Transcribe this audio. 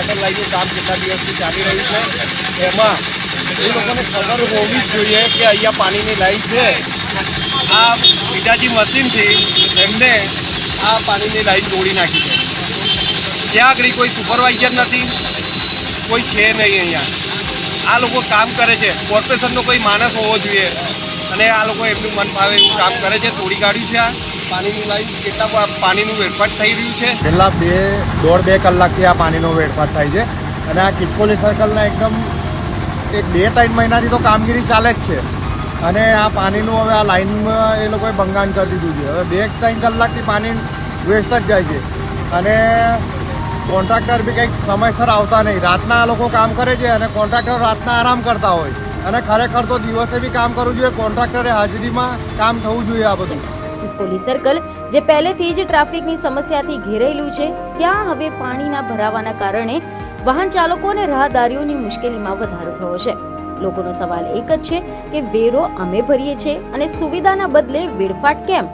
ગટર લાઈનનું કામ કેટલા દિવસથી ચાલી રહ્યું છે, એમાં એ લોકોને ખબર હોવી જ જોઈએ કે અહીંયા પાણીની લાઈન છે. આ પિતાજી મશીનથી એમને આ પાણીની લાઈન તોડી નાખી છે. ત્યાં આગળ કોઈ સુપરવાઇઝર નથી, કોઈ છે નહીં અહીંયા. આ લોકો કામ કરે છે, કોર્પોરેશનનો કોઈ માણસ હોવો જોઈએ અને આ લોકો એમનું મન ફાવે એવું કામ કરે છે. તોડી કાઢ્યું છે આ પાણીની લાઈન. કેટલા પાણીનું વેડફાટ થઈ રહ્યું છે. છેલ્લા દોઢ બે કલાકથી આ પાણીનો વેડફાટ થાય છે અને આ કિચકોલી સર્કલના એકદમ 2-3 મહિનાથી તો કામગીરી ચાલે જ છે અને આ પાણીનું હવે આ લાઈનમાં એ લોકોએ ભંગાણ કરી દીધું છે. હવે 2-3 કલાકથી પાણી વેસ્ટ જ જાય છે અને કોન્ટ્રાક્ટર બી કંઈક સમયસર આવતા નહીં. રાતના આ લોકો કામ કરે છે અને કોન્ટ્રાક્ટર રાતના આરામ કરતા હોય અને ખરેખર તો દિવસે બી કામ કરવું જોઈએ. કોન્ટ્રાક્ટરે હાજરીમાં કામ થવું જોઈએ. આ બધું કિચકોલી સર્કલ જે પહેલેથી જ ટ્રાફિકની સમસ્યાથી ઘેરાયેલું છે, ત્યાં હવે પાણીના ભરાવાના કારણે વાહન ચાલકો અને રાહદારીઓની મુશ્કેલીમાં વધારો થયો છે. લોકોનો સવાલ એક જ છે કે વેરો અમે ભરીએ છીએ અને સુવિધાના બદલે વેડફાટ કેમ?